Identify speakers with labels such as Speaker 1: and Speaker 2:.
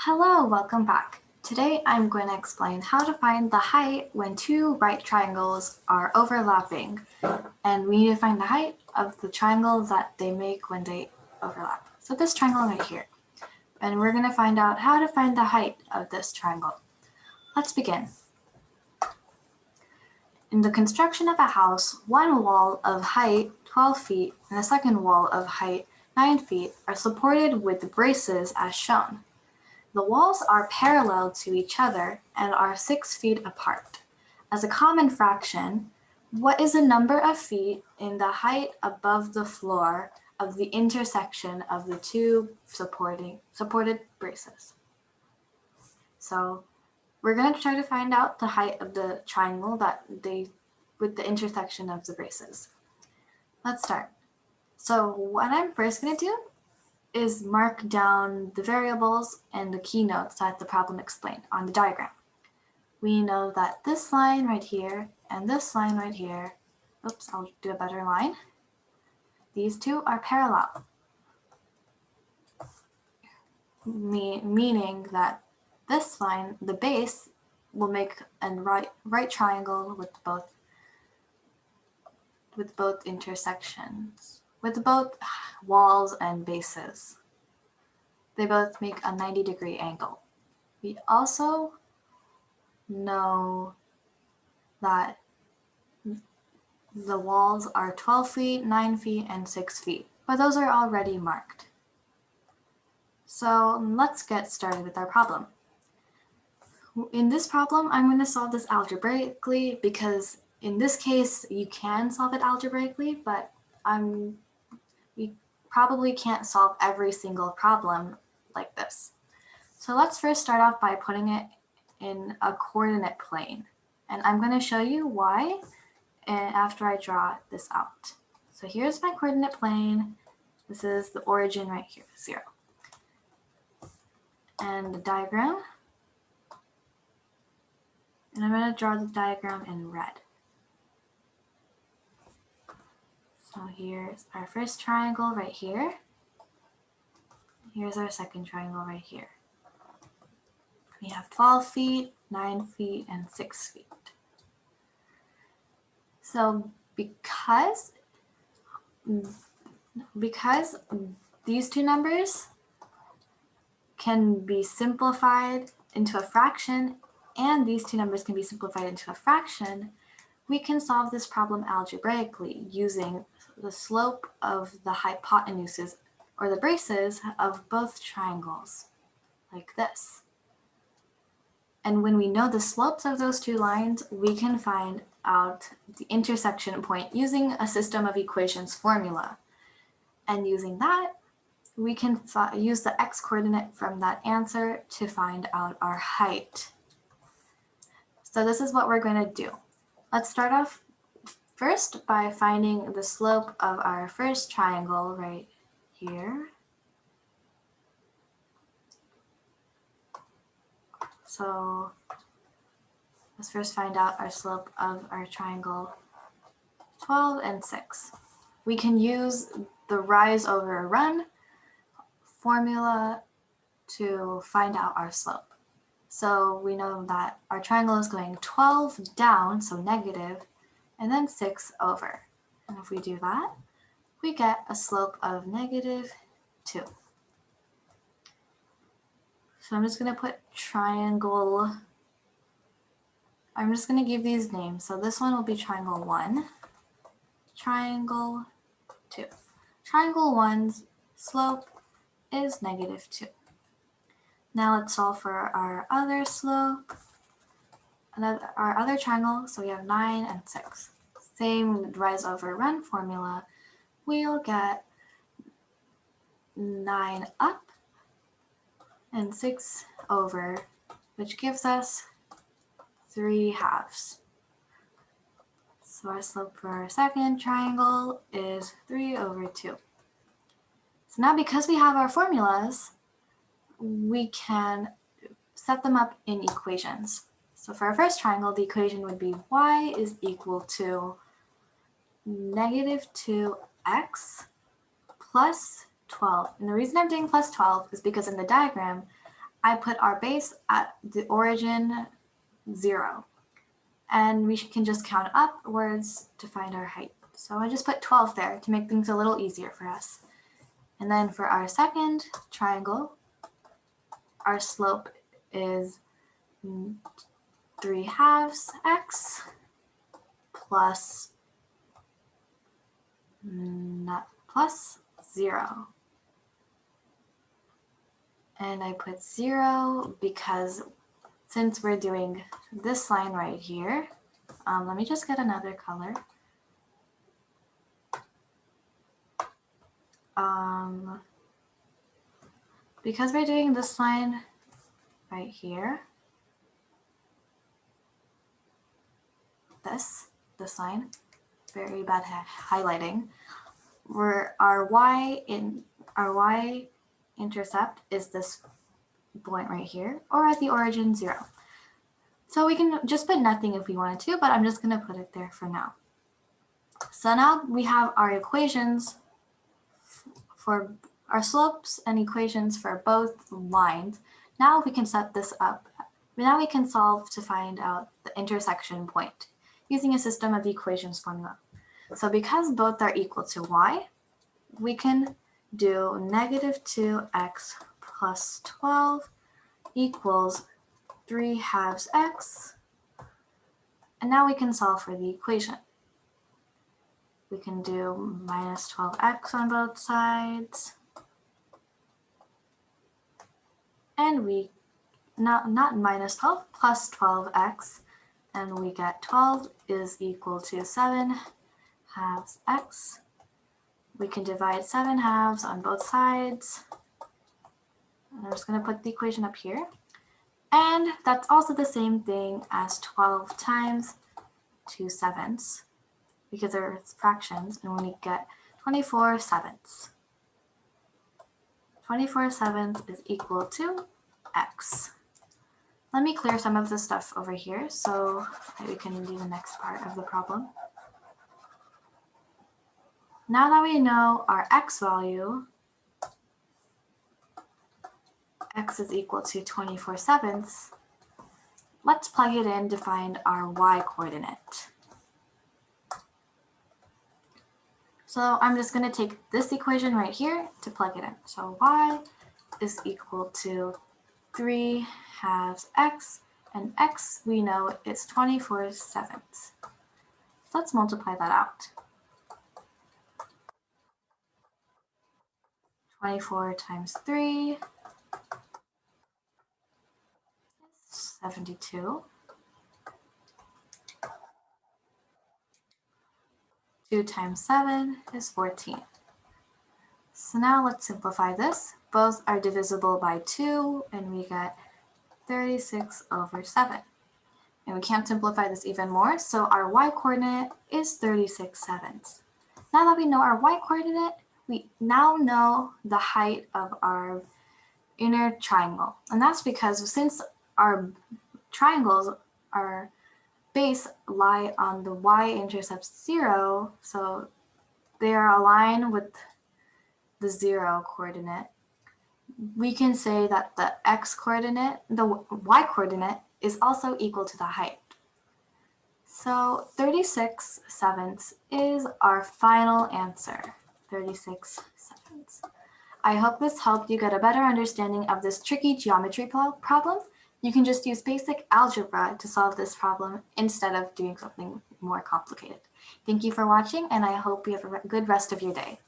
Speaker 1: Hello, welcome back. Today I'm going to explain how to find the height when two right triangles are overlapping. And we need to find the height of the triangle that they make when they overlap. So this triangle right here. And we're going to find out how to find the height of this triangle. Let's begin. In the construction of a house, one wall of height 12 feet and the second wall of height 9 feet are supported with braces as shown. The walls are parallel to each other and are 6 feet apart. As a common fraction, what is the number of feet in the height above the floor of the intersection of the two supported braces? So we're going to try to find out the height of the triangle with the intersection of the braces. Let's start. So what I'm first going to do is mark down the variables and the keynotes that the problem explained on the diagram. We know that this line right here and this line right here, oops, I'll do a better line. These two are parallel, meaning that this line, the base, will make a right triangle with both intersections, with both walls and bases. They both make a 90-degree angle. We also know that the walls are 12 feet, 9 feet, and 6 feet, but those are already marked. So let's get started with our problem. In this problem, I'm going to solve this algebraically because in this case, you can solve it algebraically, but we probably can't solve every single problem like this. So let's first start off by putting it in a coordinate plane. And I'm going to show you why after I draw this out. So here's my coordinate plane. This is the origin right here, 0. And the diagram. And I'm going to draw the diagram in red. So here's our first triangle right here. Here's our second triangle right here. We have 12 feet, 9 feet, and 6 feet. So because these two numbers can be simplified into a fraction, and these two numbers can be simplified into a fraction, we can solve this problem algebraically using the slope of the hypotenuses, or the braces, of both triangles, like this. And when we know the slopes of those two lines, we can find out the intersection point using a system of equations formula. And using that, we can use the x-coordinate from that answer to find out our height. So this is what we're going to do. Let's start off first by finding the slope of our first triangle right here. So let's first find out our slope of our triangle 12 and 6. We can use the rise over run formula to find out our slope. So we know that our triangle is going 12 down, so negative, and then 6 over. And if we do that, we get a slope of -2. So I'm just going to put triangle. I'm just going to give these names. So this one will be triangle 1, triangle 2. Triangle 1's slope is -2. Now let's solve for our other slope, our other triangle. So we have 9 and 6. Same rise over run formula. We'll get 9 up and 6 over, which gives us 3/2. So our slope for our second triangle is 3/2. So now because we have our formulas, we can set them up in equations. So for our first triangle, the equation would be y is equal to -2x plus 12. And the reason I'm doing plus 12 is because in the diagram, I put our base at the origin 0. And we can just count upwards to find our height. So I just put 12 there to make things a little easier for us. And then for our second triangle, our slope is 3/2 x plus 0. And I put 0 because since we're doing this line right here, let me just get another color. Because we're doing this line right here, this line, very bad highlighting, where our y intercept is this point right here, or at the origin 0. So we can just put nothing if we wanted to, but I'm just going to put it there for now. So now we have our equations for our slopes and equations for both lines. Now we can set this up. Now we can solve to find out the intersection point using a system of equations formula. So because both are equal to y, we can do -2x plus 12 equals 3/2 x. And now we can solve for the equation. We can do -12x on both sides. And we, not -12, plus 12x. And we get 12 is equal to 7/2 x. We can divide 7/2 on both sides. And I'm just going to put the equation up here. And that's also the same thing as 12 times 2/7, because they're fractions, and we get 24/7. 24/7 is equal to x. Let me clear some of the stuff over here so that we can do the next part of the problem. Now that we know our x value, x is equal to 24/7, let's plug it in to find our y coordinate. So I'm just going to take this equation right here to plug it in. So y is equal to 3/2 x, and x we know is 24/7. So let's multiply that out. 24 times 3 is 72. 2 times 7 is 14. So now let's simplify this. Both are divisible by 2, and we get 36/7. And we can't simplify this even more, so our y coordinate is 36/7. Now that we know our y coordinate, we now know the height of our inner triangle. And that's because since our triangles, our base lie on the y-intercept 0, so they are aligned with the 0 coordinate, we can say that the x coordinate, the y coordinate, is also equal to the height. So 36/7 is our final answer, 36/7. I hope this helped you get a better understanding of this tricky geometry problem. You can just use basic algebra to solve this problem instead of doing something more complicated. Thank you for watching, and I hope you have a good rest of your day.